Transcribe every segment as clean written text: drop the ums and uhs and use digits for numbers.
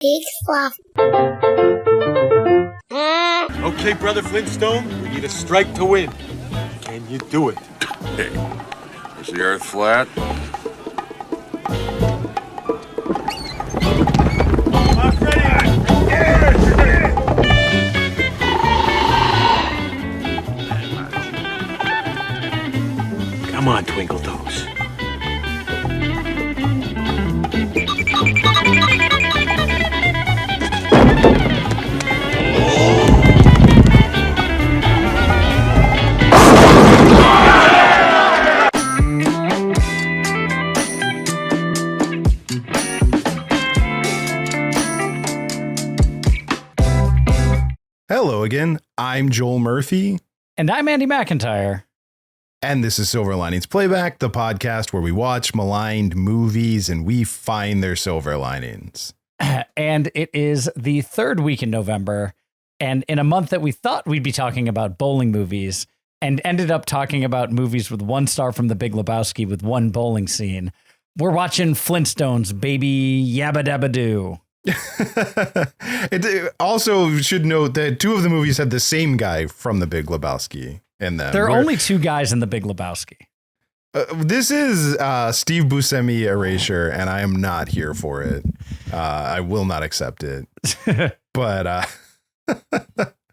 Big fluff. Okay, Brother Flintstone, we need a strike to win. Can you do it? Hey, is the earth flat? Come on, Twinkle Toes. Hello again. I'm Joel Murphy. And I'm Andy McIntyre. And this is Silver Linings Playback, the podcast where we watch maligned movies and we find their silver linings. And it is the third week in November. And in a month that we thought we'd be talking about bowling movies and ended up talking about movies with 1 star from The Big Lebowski with 1 bowling scene, we're watching Flintstones, baby yabba dabba doo. It also should note that 2 of the movies had the same guy from The Big Lebowski in them. There are only 2 guys in The Big Lebowski. This is Steve Buscemi erasure, and I am not here for it. I will not accept it. But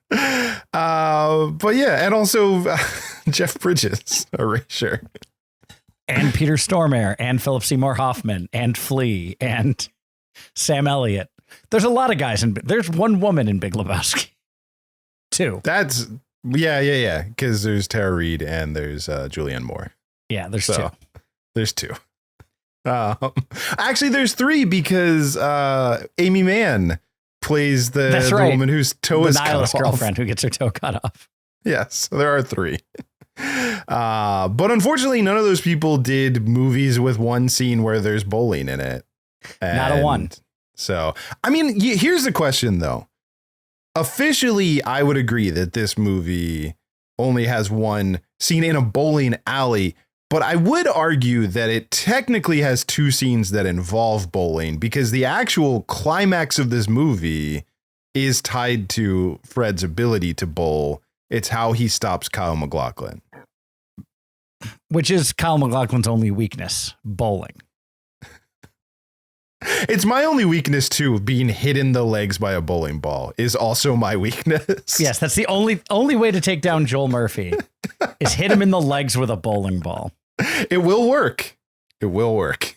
yeah, and also Jeff Bridges erasure. And Peter Stormare, and Philip Seymour Hoffman, and Flea, and Sam Elliott. There's a lot of guys there's 1 woman in Big Lebowski. 2. That's yeah. Because there's Tara Reid and there's Julianne Moore. Yeah, there's 2. There's 2. Actually, there's 3 because Amy Mann plays the woman whose toe is cut off. Girlfriend who gets her toe cut off. Yes, there are 3. But unfortunately, none of those people did movies with 1 scene where there's bowling in it. Not a 1. So, I mean, here's the question, though. Officially, I would agree that this movie only has 1 scene in a bowling alley, but I would argue that it technically has 2 scenes that involve bowling because the actual climax of this movie is tied to Fred's ability to bowl. It's how he stops Kyle MacLachlan. Which is Kyle MacLachlan's only weakness, bowling. It's my only weakness, too. Being hit in the legs by a bowling ball is also my weakness. Yes, that's the only way to take down Joel Murphy is hit him in the legs with a bowling ball. It will work. It will work.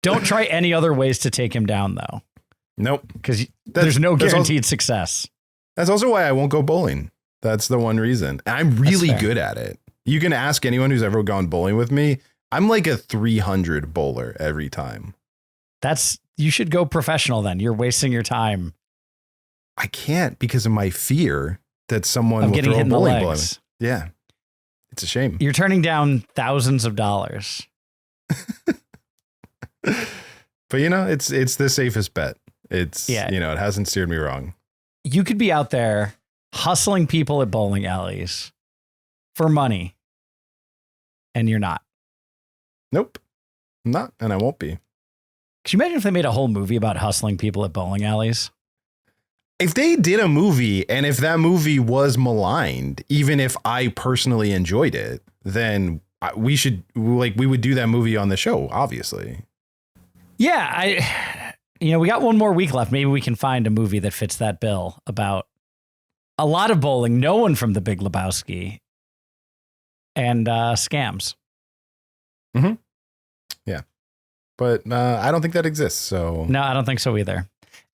Don't try any other ways to take him down, though. Nope. Because there's no guaranteed success. That's also why I won't go bowling. That's the one reason. I'm really good at it. You can ask anyone who's ever gone bowling with me. I'm like a 300 bowler every time. You should go professional then. You're wasting your time. I can't because of my fear that someone will getting throw hit a bowling in the ball. legs. Yeah. It's a shame. You're turning down thousands of dollars. But it's the safest bet. It hasn't steered me wrong. You could be out there hustling people at bowling alleys for money. And you're not. Nope. I'm not, and I won't be. Could you imagine if they made a whole movie about hustling people at bowling alleys? If they did a movie, and if that movie was maligned, even if I personally enjoyed it, then we would do that movie on the show, obviously. Yeah, we got 1 more week left. Maybe we can find a movie that fits that bill about a lot of bowling, no one from The Big Lebowski, and scams. Mm-hmm. Yeah. But I don't think that exists. So no, I don't think so either.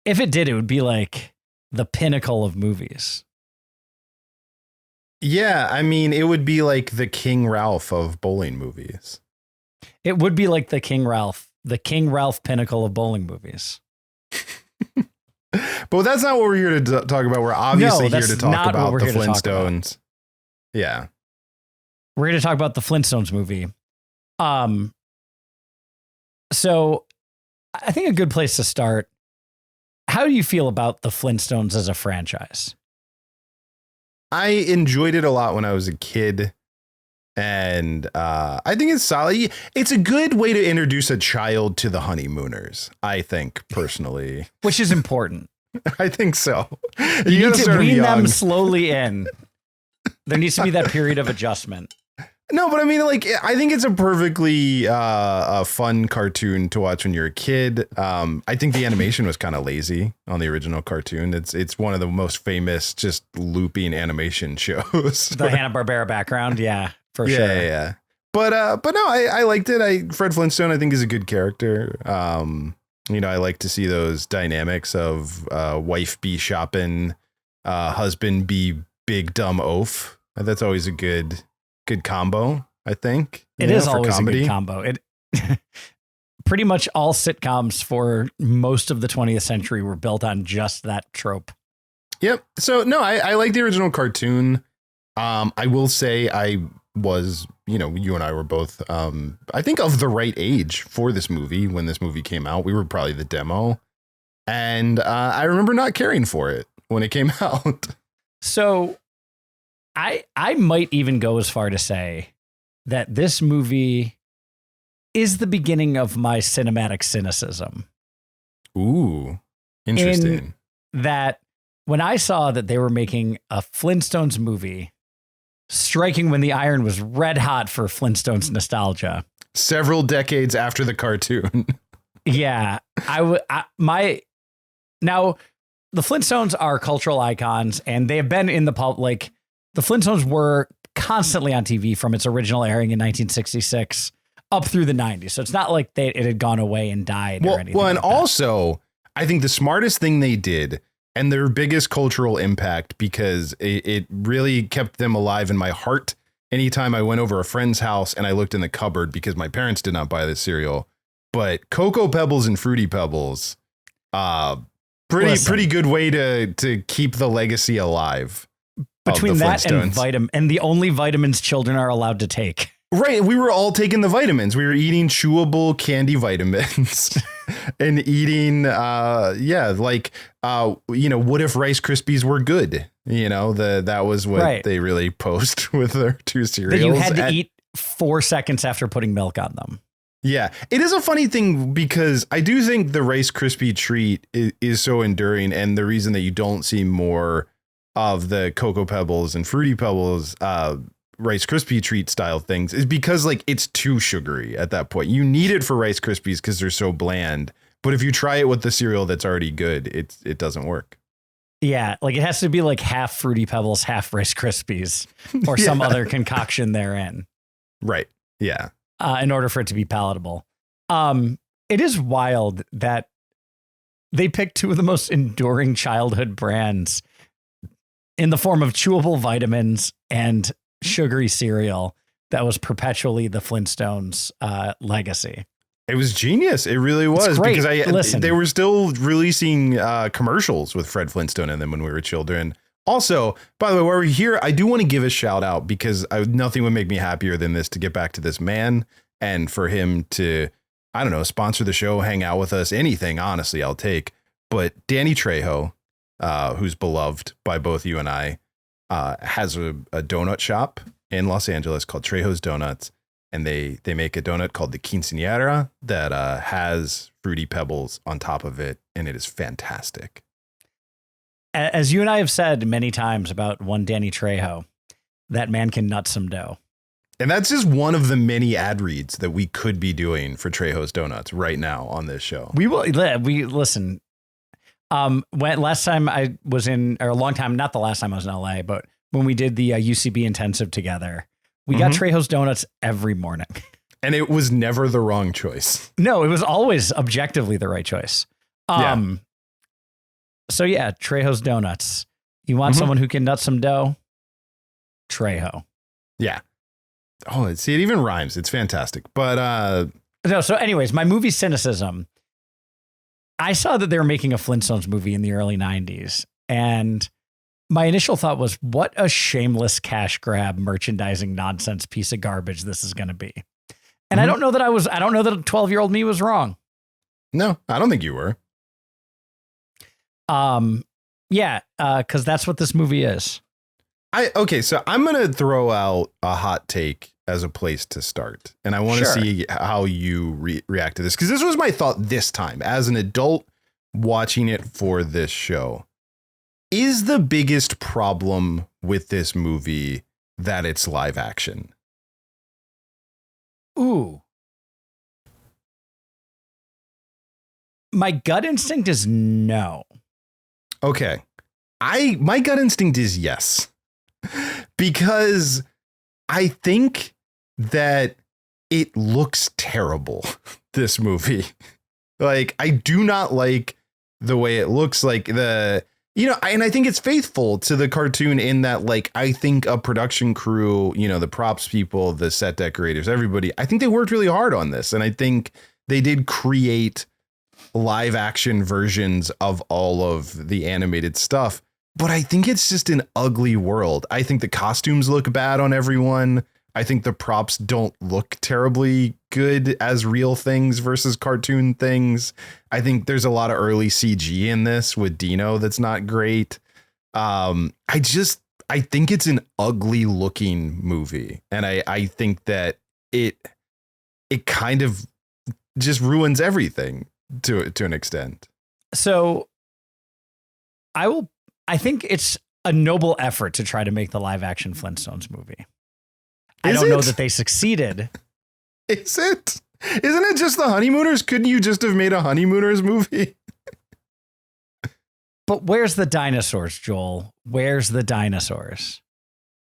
If it did, it would be like the pinnacle of movies. Yeah, I mean, it would be like the King Ralph of bowling movies. It would be like the King Ralph pinnacle of bowling movies. But that's not what we're here to talk about. We're obviously here to talk about the Flintstones. Yeah. We're here to talk about the Flintstones movie. So I think a good place to start. How do you feel about the Flintstones as a franchise? I enjoyed it a lot when I was a kid. And I think it's solid. It's a good way to introduce a child to the honeymooners, I think, personally. Which is important. I think so. You need to wean them slowly in. There needs to be that period of adjustment. No, but I mean, like, I think it's a perfectly a fun cartoon to watch when you're a kid. I think the animation was kind of lazy on the original cartoon. It's one of the most famous just looping animation shows. The Hanna-Barbera background, yeah, for sure. Yeah. But no, I liked it. Fred Flintstone, I think, is a good character. I like to see those dynamics of wife be shopping, husband be big dumb oaf. That's always a good combo, I think. It is always a good combo. It pretty much all sitcoms for most of the 20th century were built on just that trope. Yep. So no, I like the original cartoon. I will say I was, you and I were both, I think, of the right age for this movie when this movie came out. We were probably the demo. And I remember not caring for it when it came out. So I might even go as far to say that this movie is the beginning of my cinematic cynicism. Ooh, interesting. In that when I saw that they were making a Flintstones movie, striking when the iron was red hot for Flintstones nostalgia. Several decades after the cartoon. Yeah. Now, the Flintstones are cultural icons, and they have been in the public. The Flintstones were constantly on TV from its original airing in 1966 up through the 90s. So it's not like it had gone away and died or anything. Well, and like also, I think the smartest thing they did and their biggest cultural impact, because it really kept them alive in my heart. Anytime I went over a friend's house and I looked in the cupboard, because my parents did not buy this cereal, but Cocoa Pebbles and Fruity Pebbles, pretty good way to keep the legacy alive. Between that and the only vitamins children are allowed to take. Right. We were all taking the vitamins. We were eating chewable candy vitamins and eating, what if Rice Krispies were good? That was what they really posed with their two cereals. That you had to eat 4 seconds after putting milk on them. Yeah, it is a funny thing because I do think the Rice Krispie treat is so enduring. And the reason that you don't see more of the Cocoa Pebbles and Fruity Pebbles, Rice Krispie treat style things is because it's too sugary at that point. You need it for Rice Krispies because they're so bland. But if you try it with the cereal that's already good, it doesn't work. Yeah, it has to be half Fruity Pebbles, half Rice Krispies or some other concoction therein. Right. Yeah. In order for it to be palatable. It is wild that they picked two of the most enduring childhood brands in the form of chewable vitamins and sugary cereal that was perpetually the Flintstones legacy. It was genius. It really was, because they were still releasing commercials with Fred Flintstone in them when we were children. Also, by the way, while we're here, I do want to give a shout out because nothing would make me happier than this to get back to this man and for him to, I don't know, sponsor the show, hang out with us, anything. Honestly, I'll take. But Danny Trejo, who's beloved by both you and I, has a donut shop in Los Angeles called Trejo's Donuts. And they make a donut called the Quinceañera that has Fruity Pebbles on top of it. And it is fantastic. As you and I have said many times about one Danny Trejo, that man can nut some dough. And that's just one of the many ad reads that we could be doing for Trejo's Donuts right now on this show. We listen. When last time I was in, or a long time, not the last time I was in LA, but when we did the UCB intensive together, we got Trejo's Donuts every morning. And it was never the wrong choice. No, it was always objectively the right choice. So yeah, Trejo's Donuts. You want someone who can nut some dough? Trejo. Yeah. Oh, see, it even rhymes. It's fantastic. But no. So, anyways, my movie cynicism. I saw that they were making a Flintstones movie in the early 90s, and my initial thought was, what a shameless cash grab merchandising nonsense piece of garbage this is going to be. And I don't know that a 12-year-old me was wrong. No, I don't think you were. Because that's what this movie is. So I'm going to throw out a hot take as a place to start. And I want to Sure. see how you react to this, because this was my thought this time as an adult watching it for this show. Is the biggest problem with this movie that it's live action? Ooh. My gut instinct is no. Okay. My gut instinct is yes. Because I think that it looks terrible, this movie. Like, I do not like the way it looks, like and I think it's faithful to the cartoon in that, like, I think a production crew, the props people, the set decorators, everybody, I think they worked really hard on this. And I think they did create live action versions of all of the animated stuff. But I think it's just an ugly world. I think the costumes look bad on everyone. I think the props don't look terribly good as real things versus cartoon things. I think there's a lot of early CG in this with Dino that's not great. I think it's an ugly looking movie. And I think that it kind of just ruins everything to an extent. So I think it's a noble effort to try to make the live action Flintstones movie. I don't know that they succeeded. Is it? Isn't it just the Honeymooners? Couldn't you just have made a Honeymooners movie? But where's the dinosaurs, Joel? Where's the dinosaurs?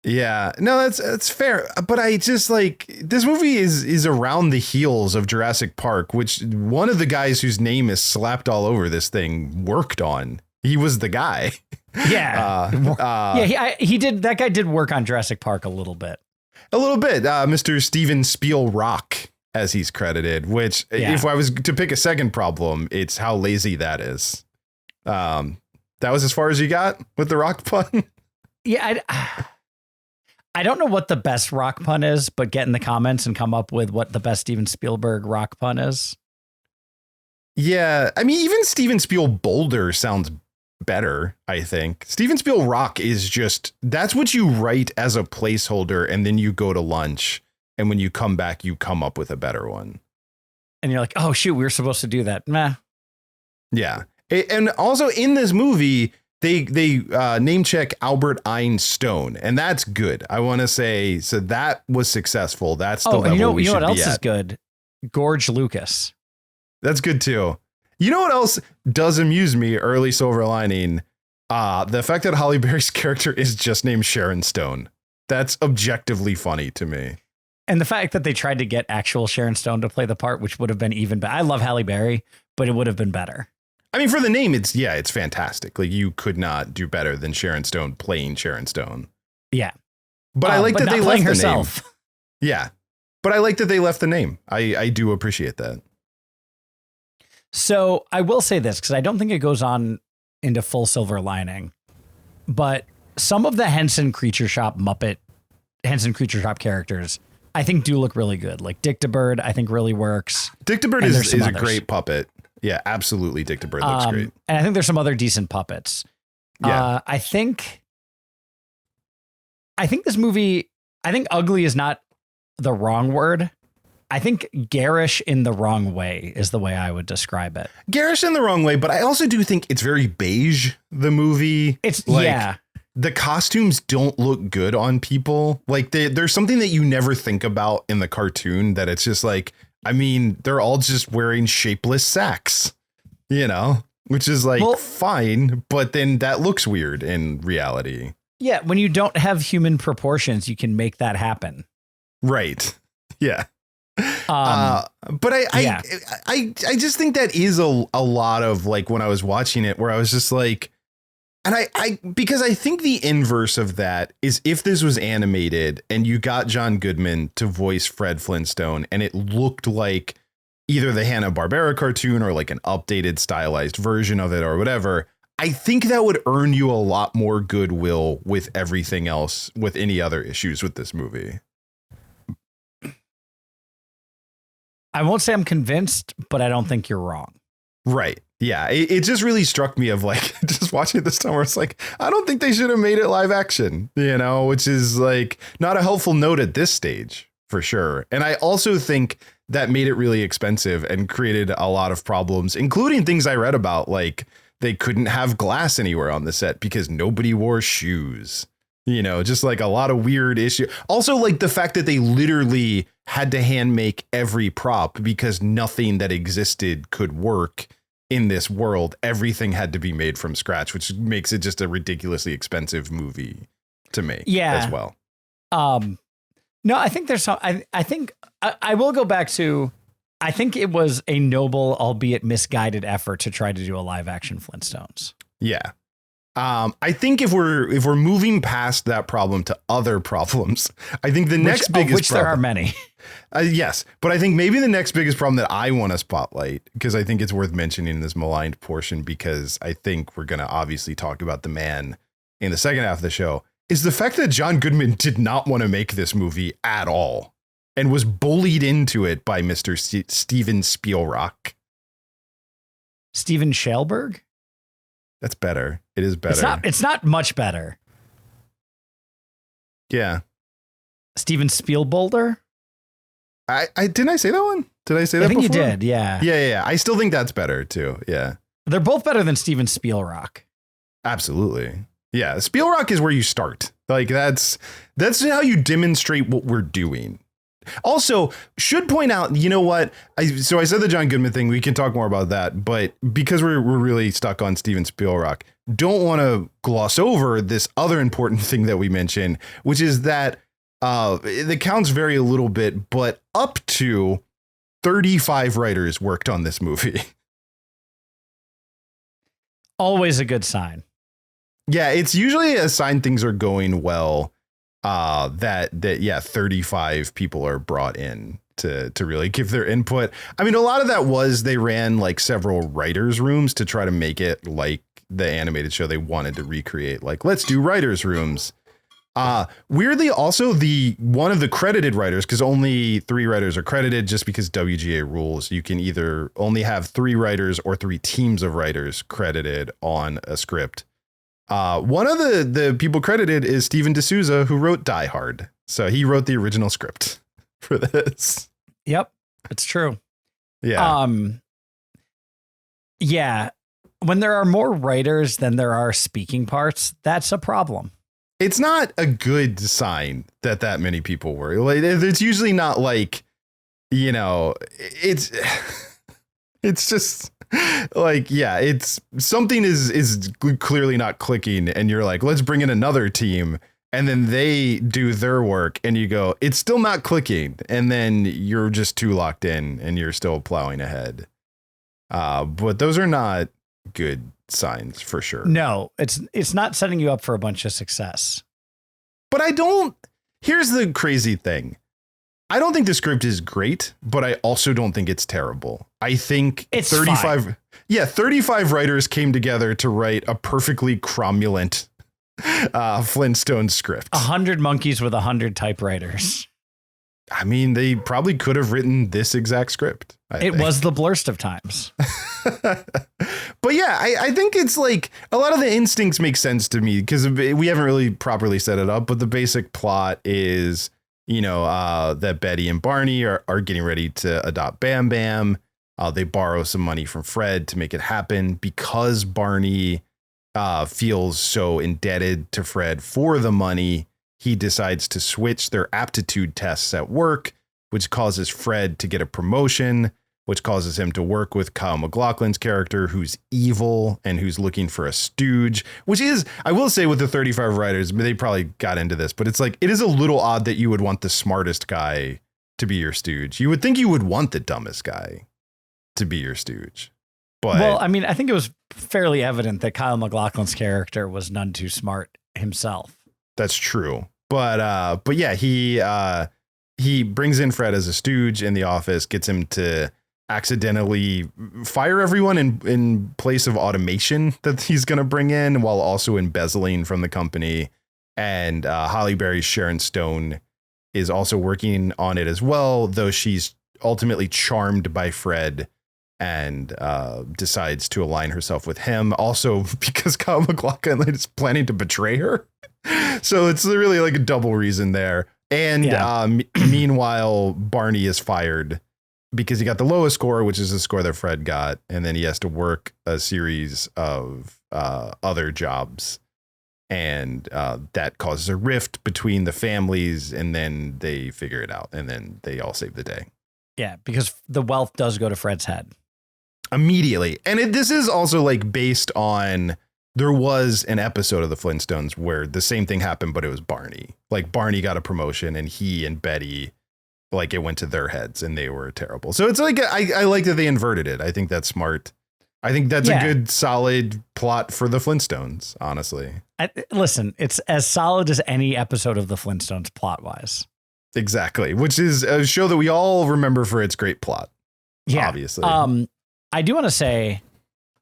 Yeah, no, that's fair. But I just like, this movie is around the heels of Jurassic Park, which one of the guys whose name is slapped all over this thing worked on. He was the guy. Yeah. He did. That guy did work on Jurassic Park a little bit. Mr. Steven Spielrock, as he's credited, which if I was to pick a second problem, it's how lazy that is. That was as far as you got with the rock pun. Yeah. I don't know what the best rock pun is, but get in the comments and come up with what the best Steven Spielberg rock pun is. Yeah. I mean, even Steven Spiel Boulder sounds better, I think. Steven Spiel Rock is just, that's what you write as a placeholder, and then you go to lunch, and when you come back, you come up with a better one. And you're like, oh shoot, we were supposed to do that. Meh. Yeah. And also in this movie, they name check Albert Einstein, and that's good. I want to say, so that was successful. That's the level you we know should what be else at. is good? Gorge Lucas. That's good too. You know what else does amuse me? Early silver lining. The fact that Halle Berry's character is just named Sharon Stone. That's objectively funny to me. And the fact that they tried to get actual Sharon Stone to play the part, which would have been even better. I love Halle Berry, but it would have been better. I mean, for the name, it's fantastic. Like, you could not do better than Sharon Stone playing Sharon Stone. Yeah. But I like that they left herself. The name. Yeah. But I like that they left the name. I do appreciate that. So I will say this, because I don't think it goes on into full silver lining, but some of the Henson Creature Shop characters, I think do look really good. Like Dick DeBird, I think really works. Dick DeBird is a great puppet. Yeah, absolutely. Dick DeBird looks great. And I think there's some other decent puppets. Yeah. I think this movie, I think ugly is not the wrong word. I think garish in the wrong way is the way I would describe it. Garish in the wrong way, but I also do think it's very beige, the movie. It's like, yeah. The costumes don't look good on people. Like there's something that you never think about in the cartoon that it's just like, I mean, they're all just wearing shapeless sacks, which is like fine, but then that looks weird in reality. Yeah. When you don't have human proportions, you can make that happen. Right. Yeah. But I just think that is a lot of like when I was watching it where I was just like, and because I think the inverse of that is if this was animated and you got John Goodman to voice Fred Flintstone and it looked like either the Hanna-Barbera cartoon or like an updated stylized version of it or whatever, I think that would earn you a lot more goodwill with everything else, with any other issues with this movie. I won't say I'm convinced, but I don't think you're wrong. Right. Yeah. It just really struck me of like just watching it this time where it's like, I don't think they should have made it live action, which is like not a helpful note at this stage. for sure. And I also think that made it really expensive and created a lot of problems, including things I read about, like they couldn't have glass anywhere on the set because nobody wore shoes. You know, just like a lot of weird issue. Also, like the fact that they literally had to hand make every prop because nothing that existed could work in this world. Everything had to be made from scratch, which makes it just a ridiculously expensive movie to make as well. No, I think there's some, I think I will go back to, I think it was a noble, albeit misguided effort to try to do a live action Flintstones. Yeah. I think if we're moving past that problem to other problems, I think the next biggest which problem, there are many. Yes, but I think maybe the next biggest problem that I want to spotlight, because I think it's worth mentioning in this maligned portion, because I think we're going to obviously talk about the man in the second half of the show, is the fact that John Goodman did not want to make this movie at all and was bullied into it by Mr. Steven Spielrock. Steven Spielberg? That's better. It is better. It's not much better. Yeah. Steven Spielboulder? I didn't I say that one? Did I say that I think before? you did, yeah. Yeah. I still think that's better too. Yeah. They're both better than Steven Spielrock. Absolutely. Yeah. Spielrock is where you start. Like that's how you demonstrate what we're doing. Also, should point out, you know what? So I said the John Goodman thing. We can talk more about that. But because we're really stuck on Steven Spielrock, don't want to gloss over this other important thing that we mentioned, which is that it counts very a little bit, but up to 35 writers worked on this movie. Always a good sign. Yeah, it's usually a sign things are going well. That 35 people are brought in to really give their input. I mean, a lot of that was they ran like several writers' rooms to try to make it like the animated show they wanted to recreate. Like, let's do writers' rooms. Weirdly, also one of the credited writers, because only 3 writers are credited just because WGA rules. You can either only have 3 writers or 3 teams of writers credited on a script. One of the people credited is Steven de Souza, who wrote Die Hard. So he wrote the original script for this. Yep, it's true. Yeah. Yeah. When there are more writers than there are speaking parts, that's a problem. It's not a good sign that many people were. Like, it's usually not like, you know, it's just like, yeah, it's something is clearly not clicking. And you're like, let's bring in another team. And then they do their work and you go, it's still not clicking. And then you're just too locked in and you're still plowing ahead. But those are not good signs for sure. No, it's not setting you up for a bunch of success. But here's the crazy thing. I don't think the script is great, but I also don't think it's terrible. I think it's 35. Fine. Yeah, 35 writers came together to write a perfectly cromulent Flintstones script. 100 monkeys with 100 typewriters. I mean, they probably could have written this exact script. It was the blurst of times. But yeah, I think it's like a lot of the instincts make sense to me because we haven't really properly set it up. But the basic plot is, you know, that Betty and Barney are getting ready to adopt Bam Bam. They borrow some money from Fred to make it happen because Barney feels so indebted to Fred for the money. He decides to switch their aptitude tests at work, which causes Fred to get a promotion, which causes him to work with Kyle MacLachlan's character, who's evil and who's looking for a stooge, which is, I will say with the 35 writers, they probably got into this, but it's like, it is a little odd that you would want the smartest guy to be your stooge. You would think you would want the dumbest guy to be your stooge. But well, I mean, I think it was fairly evident that Kyle MacLachlan's character was none too smart himself. That's true. But yeah, he brings in Fred as a stooge in the office, gets him to accidentally fire everyone in place of automation that he's going to bring in while also embezzling from the company. And Halle Berry's Sharon Stone is also working on it as well, though she's ultimately charmed by Fred and decides to align herself with him. Also because Kyle MacLachlan is planning to betray her. So it's really like a double reason there. And meanwhile, Barney is fired because he got the lowest score, which is the score that Fred got. And then he has to work a series of other jobs. And that causes a rift between the families. And then they figure it out. And then they all save the day. Yeah, because the wealth does go to Fred's head. Immediately. And this is also like based on, there was an episode of the Flintstones where the same thing happened, but it was Barney. Like Barney got a promotion and he and Betty, like it went to their heads and they were terrible. So it's like, I like that they inverted it. I think that's smart. I think that's a good, solid plot for the Flintstones, honestly. Listen, it's as solid as any episode of the Flintstones plot wise. Exactly. Which is a show that we all remember for its great plot. Yeah. Obviously. I do want to say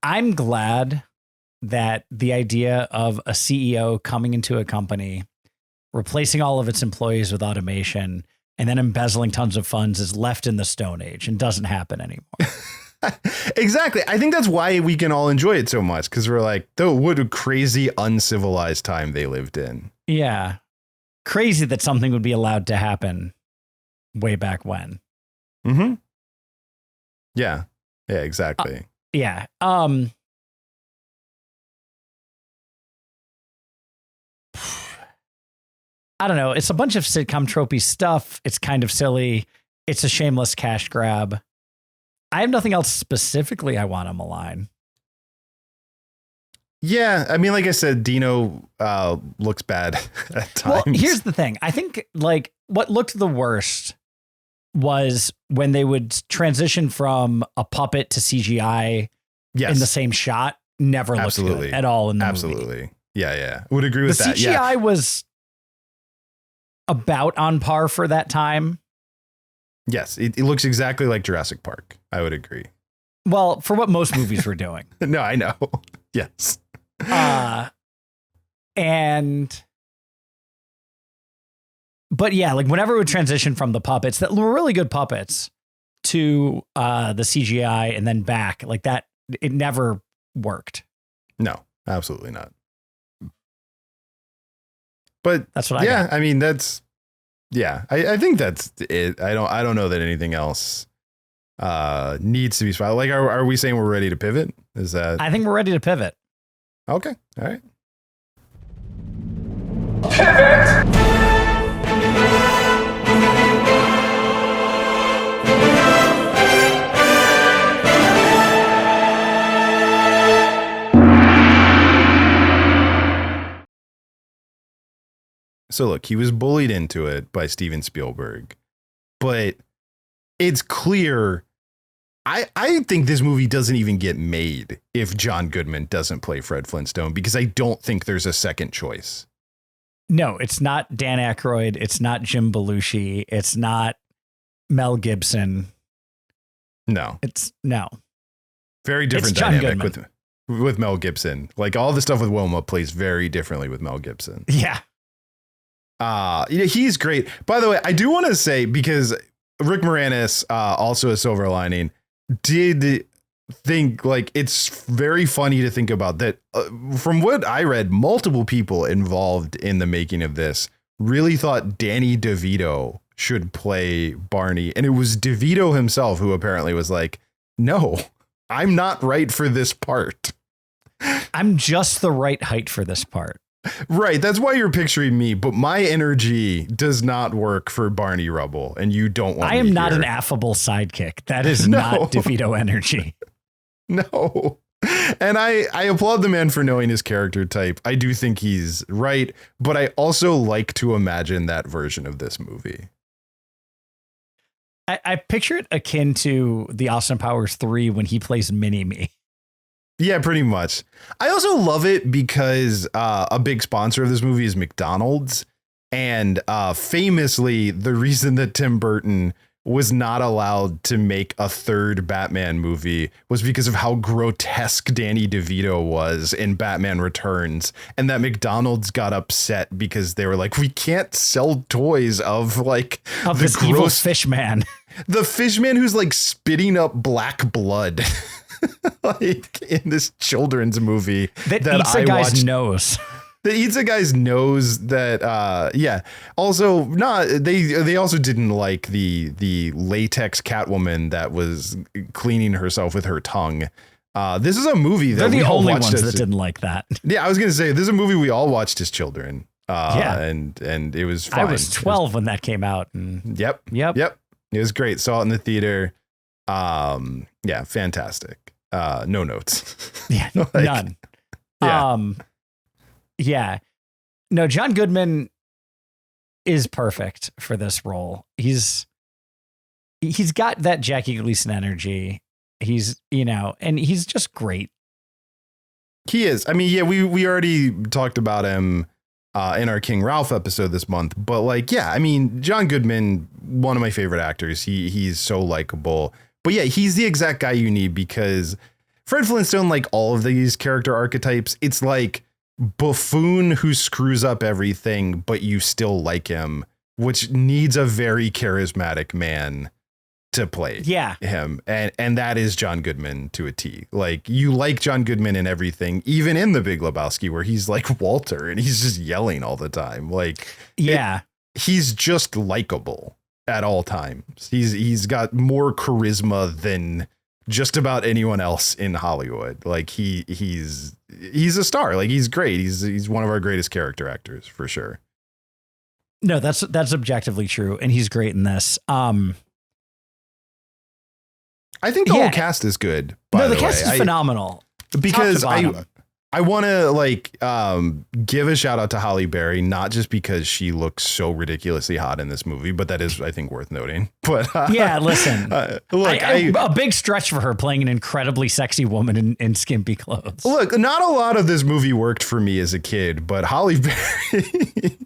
I'm glad that the idea of a CEO coming into a company, replacing all of its employees with automation, and then embezzling tons of funds is left in the Stone Age and doesn't happen anymore. Exactly. I think that's why we can all enjoy it so much, because we're like, what a crazy, uncivilized time they lived in. Yeah. Crazy that something would be allowed to happen way back when. Mm-hmm. Yeah. Yeah, exactly. Yeah. I don't know. It's a bunch of sitcom tropey stuff. It's kind of silly. It's a shameless cash grab. I have nothing else specifically I want to malign. Yeah, I mean, like I said, Dino looks bad at times. Well, here's the thing. I think like what looked the worst was when they would transition from a puppet to CGI in the same shot. Never looked good at all in the movie. Yeah. Would agree with that. The CGI was about on par for that time. Yes, it looks exactly like Jurassic Park. I would agree. Well, for what most movies were doing. No, I know. Yes. But yeah, like whenever it would transition from the puppets that were really good puppets to the CGI and then back like that, it never worked. No, absolutely not. But that's what I got. I mean, that's, I think that's it. I don't know that anything else needs to be spotted. Like, are we saying we're ready to pivot? Is that? I think we're ready to pivot. Okay. All right. Pivot! So look, he was bullied into it by Steven Spielberg, but it's clear. I think this movie doesn't even get made if John Goodman doesn't play Fred Flintstone, because I don't think there's a second choice. No, it's not Dan Aykroyd. It's not Jim Belushi. It's not Mel Gibson. No, no. Very different dynamic with Mel Gibson. Like all the stuff with Wilma plays very differently with Mel Gibson. Yeah. He's great. By the way, I do want to say, because Rick Moranis, also a Silver Lining, did think like it's very funny to think about that. From what I read, multiple people involved in the making of this really thought Danny DeVito should play Barney. And it was DeVito himself who apparently was like, no, I'm not right for this part. I'm just the right height for this part. Right. That's why you're picturing me. But my energy does not work for Barney Rubble. And you don't want I am me not here. an affable sidekick. That is not DeVito energy. No. And I applaud the man for knowing his character type. I do think he's right. But I also like to imagine that version of this movie. I picture it akin to the Austin Powers 3 when he plays Mini-Me. Yeah, pretty much. I also love it because a big sponsor of this movie is McDonald's. And famously, the reason that Tim Burton was not allowed to make a third Batman movie was because of how grotesque Danny DeVito was in Batman Returns. And that McDonald's got upset because they were like, we can't sell toys of like of this evil fish man. The fish man who's like spitting up black blood. Like in this children's movie that eats a guy's nose. The Itzegais knows that also they also didn't like the latex Catwoman that was cleaning herself with her tongue. This is a movie that they're the all only watched ones that didn't like that. Yeah, I was gonna say this is a movie we all watched as children. Yeah. And it was fine. I was 12 when that came out. And Yep. It was great. Saw it in the theater. Yeah, fantastic. No notes. Yeah, Like, none. Yeah. Yeah. No, John Goodman is perfect for this role. He's got that Jackie Gleason energy. He's, and he's just great. He is. I mean, yeah, we already talked about him in our King Ralph episode this month, but like, yeah, I mean, John Goodman, one of my favorite actors. He's so likable. But yeah, he's the exact guy you need because Fred Flintstone, like all of these character archetypes, it's like buffoon who screws up everything, but you still like him, which needs a very charismatic man to play him. And that is John Goodman to a T. Like, you like John Goodman in everything, even in The Big Lebowski, where he's like Walter and he's just yelling all the time. Like, he's just likable at all times. He's got more charisma than just about anyone else in Hollywood. Like, he's a star. Like, he's great. He's one of our greatest character actors for sure. No, that's objectively true, and he's great in this. I think the whole cast is good. By the cast way. is phenomenal. Because I want to like give a shout out to Halle Berry, not just because she looks so ridiculously hot in this movie, but that is, I think, worth noting. But yeah, listen, look, a big stretch for her playing an incredibly sexy woman in skimpy clothes. Look, not a lot of this movie worked for me as a kid, but Halle Berry.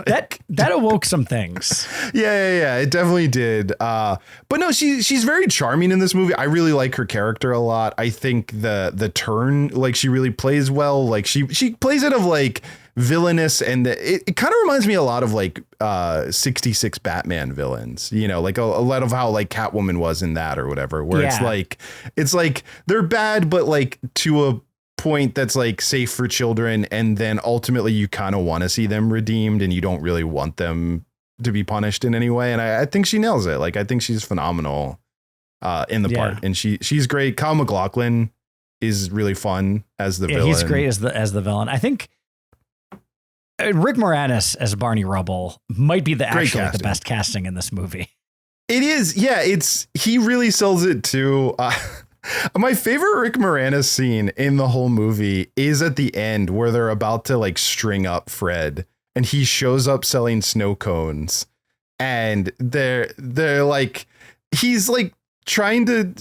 that awoke some things. Yeah, it definitely did. But no, she's very charming in this movie. I really like her character a lot. I think the turn, like, she really plays well. Like, she plays it of like villainous, and it kind of reminds me a lot of like 66 Batman villains, like a lot of how like Catwoman was in that or whatever, where it's like they're bad, but like to a point that's like safe for children, and then ultimately you kind of want to see them redeemed and you don't really want them to be punished in any way. And I think she nails it. Like, I think she's phenomenal in the part, and she's great. Kyle MacLachlan is really fun as the villain. He's great as the villain. I think Rick Moranis as Barney Rubble might be the best casting in this movie. It is. Yeah, he really sells it too. My favorite Rick Moranis scene in the whole movie is at the end where they're about to like string up Fred, and he shows up selling snow cones, and they're like, he's like trying to,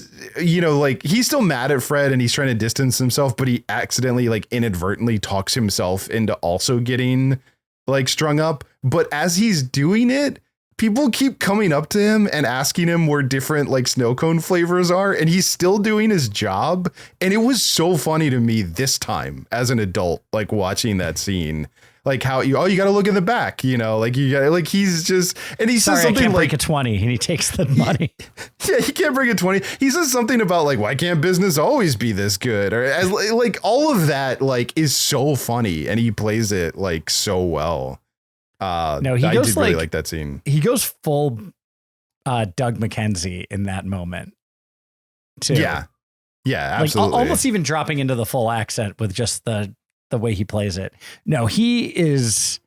like, he's still mad at Fred and he's trying to distance himself, but he accidentally, like, inadvertently talks himself into also getting like strung up. But as he's doing it, people keep coming up to him and asking him where different like snow cone flavors are, and he's still doing his job. And it was so funny to me this time as an adult, like watching that scene, like how you got to look in the back, like you got like, he's just, and he says something like break a 20, and he takes the money. Yeah, he can't break a 20. He says something about like, why can't business always be this good? Or as like all of that like is so funny, and he plays it like so well. No, I did really like that scene. He goes full Doug McKenzie in that moment too. Yeah, absolutely. Like, almost even dropping into the full accent with just the way he plays it. No, he is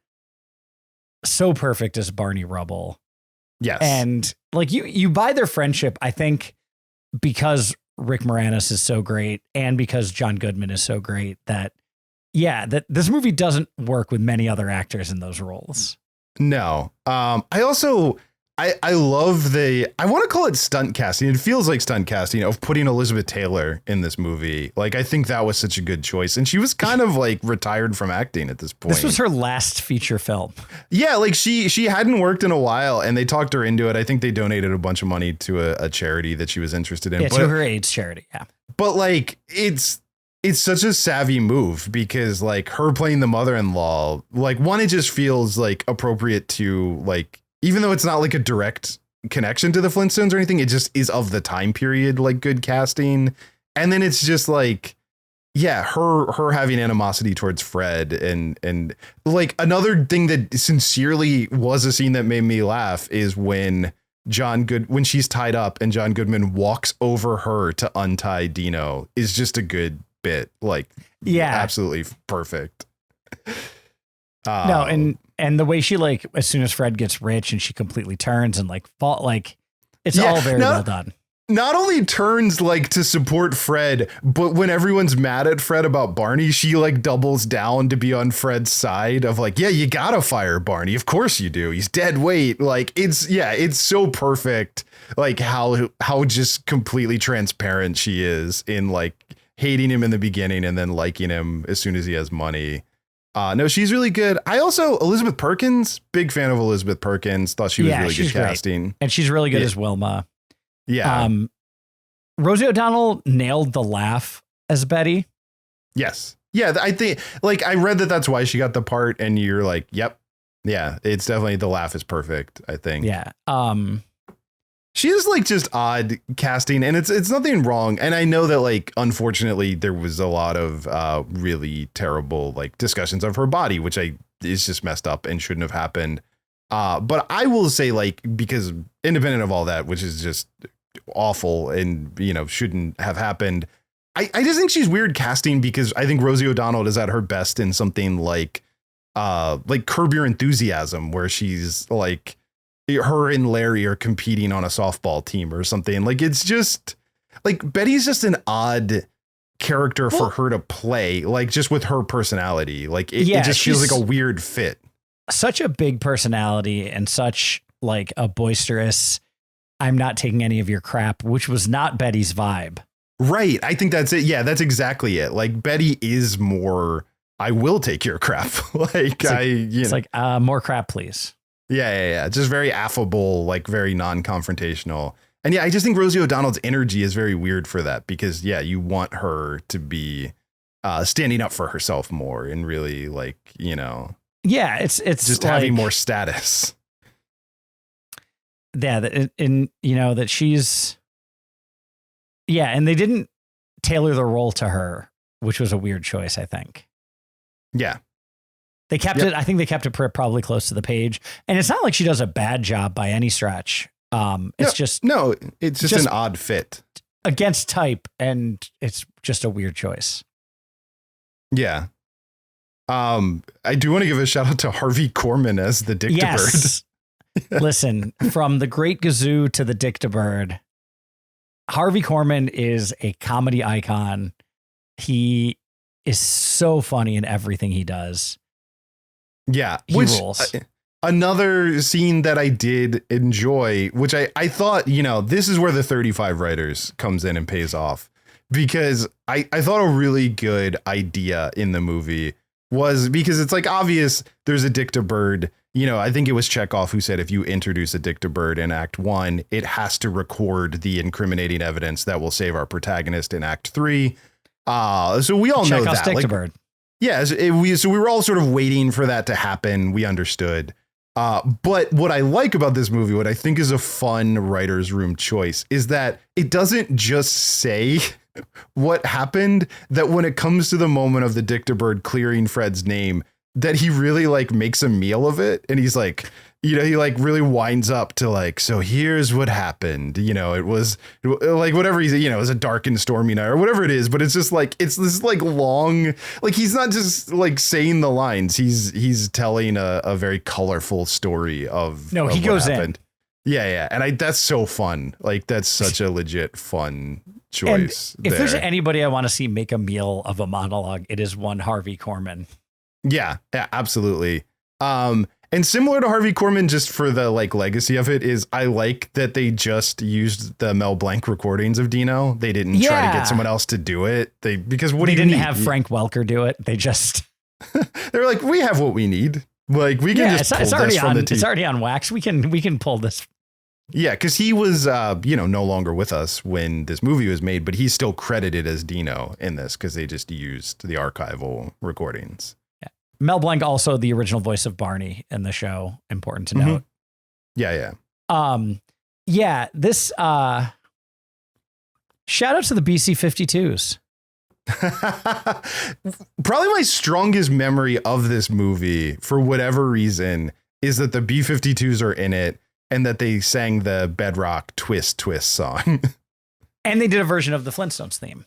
so perfect as Barney Rubble. Yes. And like you buy their friendship, I think, because Rick Moranis is so great and because John Goodman is so great, that this movie doesn't work with many other actors in those roles. No. I love I want to call it stunt casting. It feels like stunt casting of putting Elizabeth Taylor in this movie. Like, I think that was such a good choice. And she was kind of like retired from acting at this point. This was her last feature film. Yeah. Like she hadn't worked in a while, and they talked her into it. I think they donated a bunch of money to a charity that she was interested in. Yeah, to her AIDS charity. Yeah. But like, it's such a savvy move, because like her playing the mother-in-law, like, one, it just feels like appropriate to like, even though it's not like a direct connection to the Flintstones or anything, it just is of the time period, like good casting. And then it's just like, yeah, her having animosity towards Fred and like another thing that sincerely was a scene that made me laugh is when when she's tied up and John Goodman walks over her to untie Dino is just a good bit. Like, yeah, absolutely perfect. No, and the way she like as soon as Fred gets rich and she completely turns and like fall, like it's all very well done. Not only turns like to support Fred, but when everyone's mad at Fred about Barney, she like doubles down to be on Fred's side of like, yeah, you gotta fire Barney. Of course you do. He's dead weight. Like it's so perfect. Like how just completely transparent she is in like hating him in the beginning and then liking him as soon as he has money. No, she's really good. I also Elizabeth Perkins, big fan of Elizabeth Perkins. Thought she was really good casting, and she's really good as Wilma. Yeah. Rosie O'Donnell nailed the laugh as Betty. Yes. Yeah. I think like I read that that's why she got the part and you're like, yep. Yeah. It's definitely the laugh is perfect, I think. Yeah. She is like just odd casting and it's nothing wrong. And I know that like, unfortunately, there was a lot of really terrible like discussions of her body, which is just messed up and shouldn't have happened. But I will say like, because independent of all that, which is just awful and, you know, shouldn't have happened. I just think she's weird casting because I think Rosie O'Donnell is at her best in something like Curb Your Enthusiasm, where she's like her and Larry are competing on a softball team or something. Like it's just like Betty's just an odd character for her to play, like just with her personality. Like it just feels like a weird fit. Such a big personality and such like a boisterous, I'm not taking any of your crap, which was not Betty's vibe. Right. I think that's it. Yeah, that's exactly it. Like Betty is more, I will take your crap. More crap, please. Yeah. Just very affable, like very non-confrontational. And yeah, I just think Rosie O'Donnell's energy is very weird for that because, yeah, you want her to be standing up for herself more and really like, you know. Yeah, it's just like, having more status. Yeah, that she's. Yeah, and they didn't tailor the role to her, which was a weird choice, I think. Yeah. They kept it. I think they kept it probably close to the page. And it's not like she does a bad job by any stretch. It's just an odd fit against type. And it's just a weird choice. Yeah. I do want to give a shout out to Harvey Korman as the Dictabird. Yes. Listen, from the Great Gazoo to the Dictabird, Harvey Korman is a comedy icon. He is so funny in everything he does. Yeah. He rules. Another scene that I did enjoy, which I thought, you know, this is where the 35 writers comes in and pays off, because I thought a really good idea in the movie was because it's like obvious there's a Dictabird. You know, I think it was Chekhov who said if you introduce a Dictabird in Act 1, it has to record the incriminating evidence that will save our protagonist in Act 3. So we all know that. Dictabird. Yeah, so we were all sort of waiting for that to happen. We understood. But what I like about this movie, what I think is a fun writer's room choice, is that it doesn't just say what happened, that when it comes to the moment of the Dictabird clearing Fred's name, that he really like makes a meal of it. And he's like, you know, he like really winds up to like, so here's what happened. You know, it was like whatever he's, you know, it was a dark and stormy night or whatever it is. But it's just like, it's this like long, like he's not just like saying the lines. He's telling a very colorful story of. No, he goes in. Yeah. And that's so fun. Like that's such a legit fun choice. And if there's anybody I want to see make a meal of a monologue, it is one Harvey Korman. Yeah, absolutely. And similar to Harvey Korman, just for the like legacy of it, is I like that they just used the Mel Blanc recordings of Dino. They didn't try to get someone else to do it. Because what they didn't have Frank Welker do it. They just they're like, we have what we need. Like we can just pull this from the TV. It's already on wax. We can pull this. Yeah, because he was no longer with us when this movie was made, but he's still credited as Dino in this because they just used the archival recordings. Mel Blanc, also the original voice of Barney in the show. Important to note. Yeah. This shout out to the BC-52s. Probably my strongest memory of this movie, for whatever reason, is that the B-52s are in it and that they sang the Bedrock Twist Twist song. And they did a version of the Flintstones theme.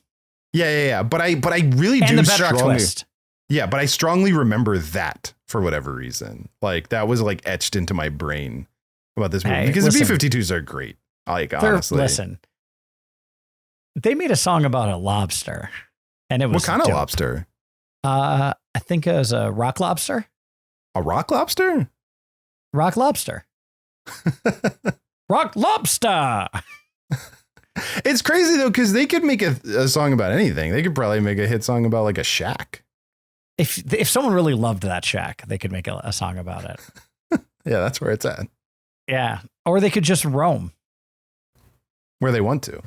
Yeah. But I really and do the Bedrock strongly. Twist. Yeah, but I strongly remember that for whatever reason. Like that was like etched into my brain about this movie because the B-52s are great. Like honestly, listen, they made a song about a lobster, and it was what kind of lobster? I think it was a rock lobster. A rock lobster? Rock lobster. Rock lobster. It's crazy though, because they could make a song about anything. They could probably make a hit song about like a shack. If someone really loved that shack, they could make a song about it. Yeah, that's where it's at. Yeah, or they could just roam where they want to.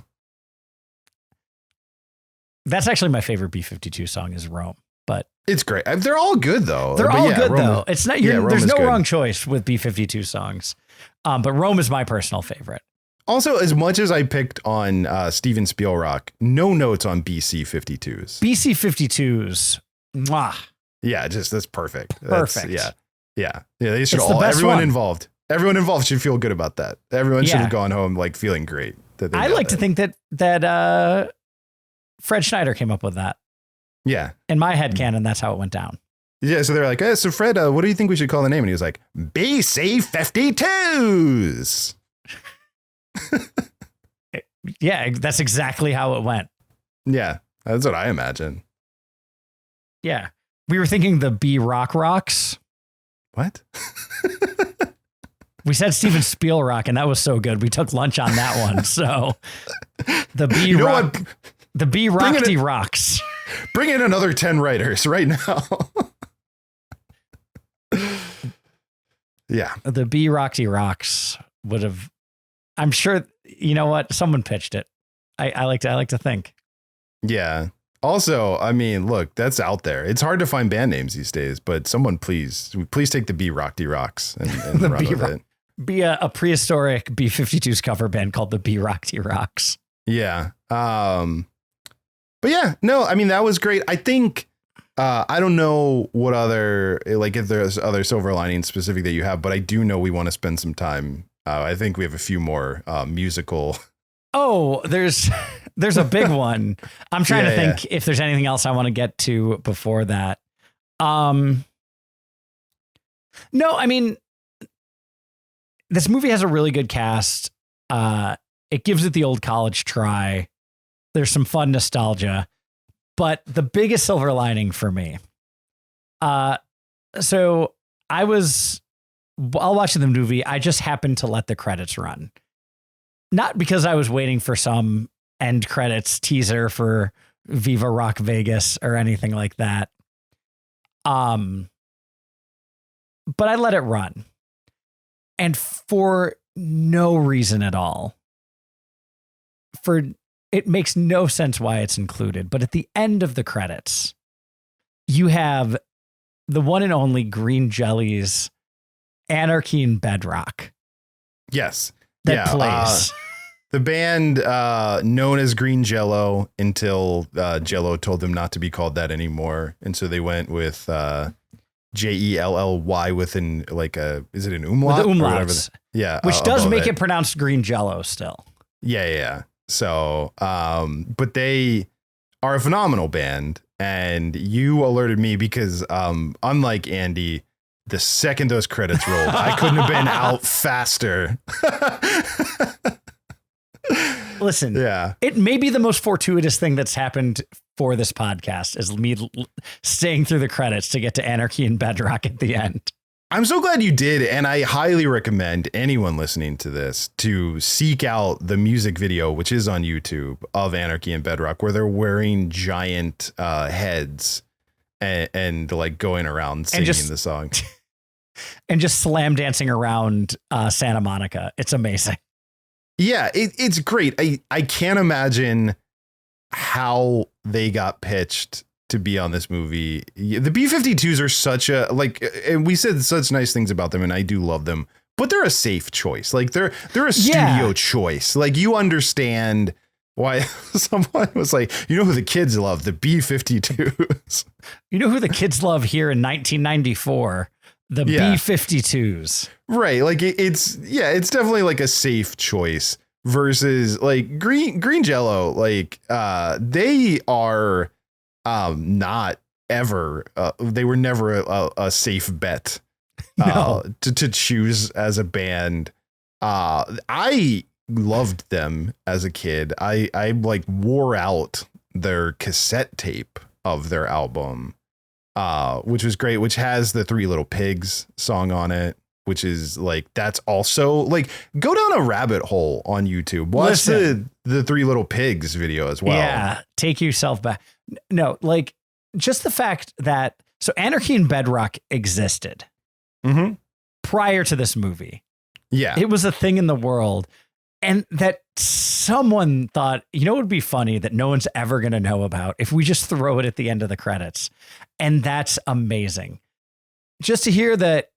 That's actually my favorite B-52 song is Rome, but it's great. They're all good though. They're all good Rome though. It's not. There's no wrong choice with B-52 songs, but Rome is my personal favorite. Also, as much as I picked on Steven Spielrock, no notes on BC-52s. BC-52s, mwah. Yeah, that's perfect. Perfect. Yeah. They should everyone involved should feel good about that. Everyone should have gone home like feeling great. I like to think that Fred Schneider came up with that. Yeah. In my head canon, that's how it went down. Yeah, so they're like, so Fred, what do you think we should call the name? And he was like, BC-52s. Yeah, that's exactly how it went. Yeah, that's what I imagine. Yeah. We were thinking the B-Rock Rocks. What? We said Steven Spielrock, and that was so good. We took lunch on that one. So the B-Rock, the B-Rock-ty Rocks. Bring in another 10 writers right now. Yeah. The B-Rock-ty Rocks would have, I'm sure, you know what? Someone pitched it. I like to think. Yeah. Also, I mean, look, that's out there. It's hard to find band names these days, but someone please take the B-Rock-ty Rocks and run with it. Be a prehistoric B-52s cover band called the B-Rock-ty Rocks. Yeah. But yeah, no, I mean, that was great. I think, I don't know what other, like if there's other silver linings specific that you have, but I do know we want to spend some time. I think we have a few more musical. Oh, there's a big one. I'm trying to think if there's anything else I want to get to before that. No, I mean, this movie has a really good cast. It gives it the old college try. There's some fun nostalgia, but the biggest silver lining for me. So while watching the movie, I just happened to let the credits run. Not because I was waiting for some end credits teaser for Viva Rock Vegas or anything like that. But I let it run. And for no reason at all. It makes no sense why it's included. But at the end of the credits, you have the one and only Green Jelly's Anarchy in Bedrock. Yes. That plays. The band known as Green Jello until Jello told them not to be called that anymore. And so they went with Jelly with an is it an umlaut? With the umlauts. Yeah. Which does make it pronounced Green Jello still. Yeah. So, but they are a phenomenal band, and you alerted me because unlike Andy, the second those credits rolled, I couldn't have been out faster. Listen, it may be the most fortuitous thing that's happened for this podcast is me staying through the credits to get to Anarchy in Bedrock at the end. I'm so glad you did. And I highly recommend anyone listening to this to seek out the music video, which is on YouTube, of Anarchy in Bedrock, where they're wearing giant heads and like going around singing the song. And just slam dancing around Santa Monica. It's amazing. Yeah, it's great. I can't imagine how they got pitched to be on this movie. The B-52s are such a, and we said such nice things about them, and I do love them, but they're a safe choice. Like they're a studio choice. Like you understand why someone was like, you know who the kids love? The B-52s. You know who the kids love here in 1994? The B-52s. Right. Like it's definitely like a safe choice versus like green Jello. Like they are not ever. They were never a safe bet to choose as a band. I loved them as a kid. I like wore out their cassette tape of their album, which was great, which has the Three Little Pigs song on it, which is like, that's also like, go down a rabbit hole on YouTube. Watch the Three Little Pigs video as well. Yeah. Take yourself back. No, like just the fact that, so Anarchy in Bedrock existed prior to this movie. Yeah. It was a thing in the world. And that someone thought, you know, it would be funny that no one's ever going to know about if we just throw it at the end of the credits. And that's amazing. Just to hear that,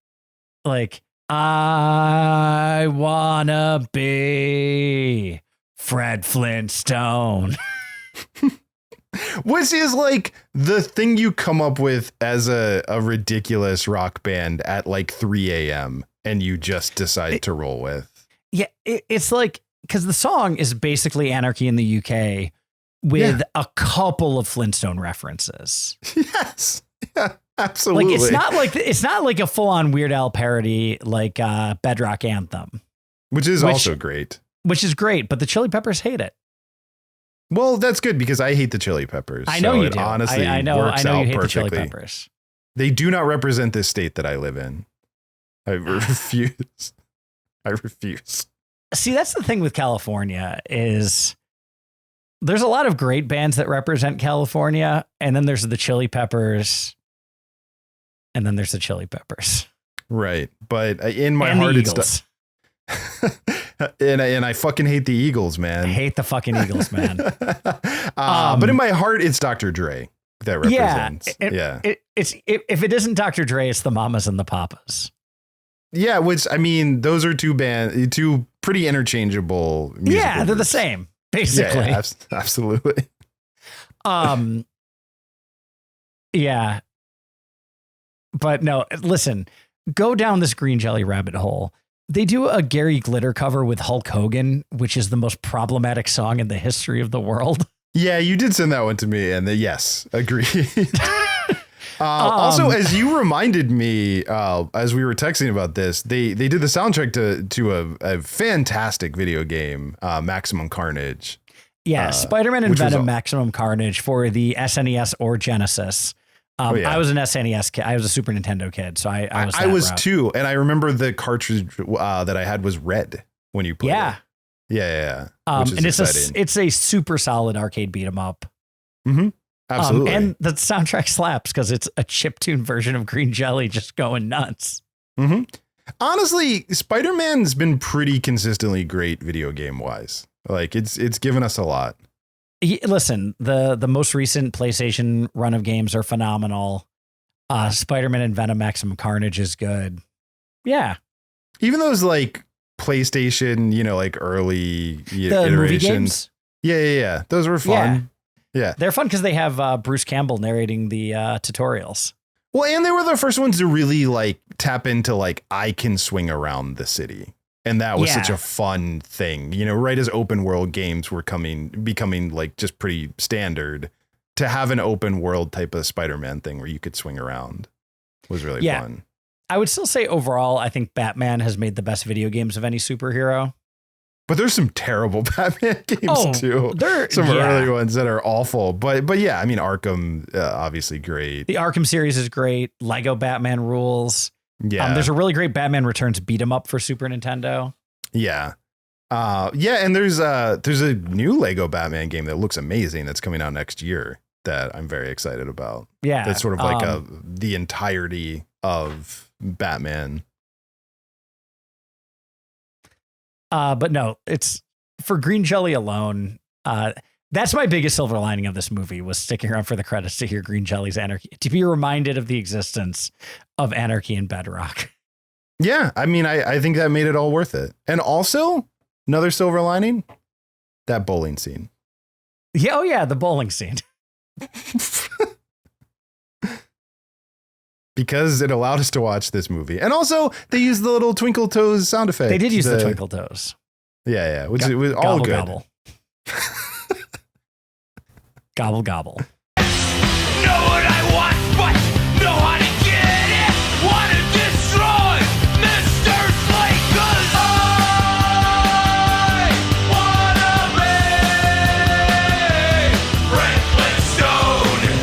like, I wanna be Fred Flintstone. Which is like the thing you come up with as a ridiculous rock band at like 3 a.m. and you just decide to roll with. Yeah, it's like, because the song is basically Anarchy in the UK with a couple of Flintstone references. Yes, yeah, absolutely. Like it's not like a full on Weird Al parody like Bedrock Anthem, which is also great. Which is great, but the Chili Peppers hate it. Well, that's good because I hate the Chili Peppers. I know so you do. Honestly, I know works you out hate perfectly. the Chili Peppers. They do not represent this state that I live in. I refuse. I refuse. See, that's the thing with California is there's a lot of great bands that represent California, and then there's the Chili Peppers, and then there's the Chili Peppers. Right, but in my and heart, the it's and I fucking hate the Eagles, man. I hate the fucking Eagles, man. But in my heart, it's Dr. Dre that represents. If it isn't Dr. Dre, it's the Mamas and the Papas. Yeah, which I mean, those are two pretty interchangeable. Yeah, they're groups. the same, basically. Yeah, absolutely. Yeah. But no, listen, go down this Green Jelly rabbit hole. They do a Gary Glitter cover with Hulk Hogan, which is the most problematic song in the history of the world. Yeah, you did send that one to me, and yes, agreed. Also, as you reminded me, as we were texting about this, they did the soundtrack to a fantastic video game, Maximum Carnage. Yeah, Spider-Man and Venom Maximum Carnage for the SNES or Genesis. I was an SNES kid. I was a Super Nintendo kid, so I was too, and I remember the cartridge that I had was red when you played it. Yeah. And it's a super solid arcade beat 'em up. Mm-hmm. Absolutely. And the soundtrack slaps because it's a chiptune version of Green Jelly just going nuts. Mm-hmm. Honestly, Spider-Man's been pretty consistently great video game wise. Like it's given us a lot. Listen, the most recent PlayStation run of games are phenomenal. Spider-Man and Venom Maximum Carnage is good. Yeah. Even those like PlayStation, like early the iterations. Movie games? Yeah. Those were fun. Yeah. They're fun because they have Bruce Campbell narrating the tutorials. Well, and they were the first ones to really like tap into like, I can swing around the city. And that was such a fun thing, right as open world games were becoming like just pretty standard, to have an open world type of Spider-Man thing where you could swing around was really fun. I would still say overall, I think Batman has made the best video games of any superhero. But there's some terrible Batman games too. Some early ones that are awful. But yeah, I mean, Arkham, obviously great. The Arkham series is great. Lego Batman rules. Yeah. There's a really great Batman Returns beat 'em up for Super Nintendo. Yeah. And there's a new Lego Batman game that looks amazing that's coming out next year that I'm very excited about. Yeah. That's sort of like the entirety of Batman. But no, it's for Green Jelly alone. That's my biggest silver lining of this movie, was sticking around for the credits to hear Green Jelly's Anarchy, to be reminded of the existence of Anarchy in Bedrock. Yeah, I mean, I think that made it all worth it. And also, another silver lining, that bowling scene. Yeah, oh yeah, the bowling scene. Because it allowed us to watch this movie. And also, they used the little twinkle toes sound effect. They did use the twinkle toes. Yeah, which was all Gobble, good. gobble. Gobble, gobble.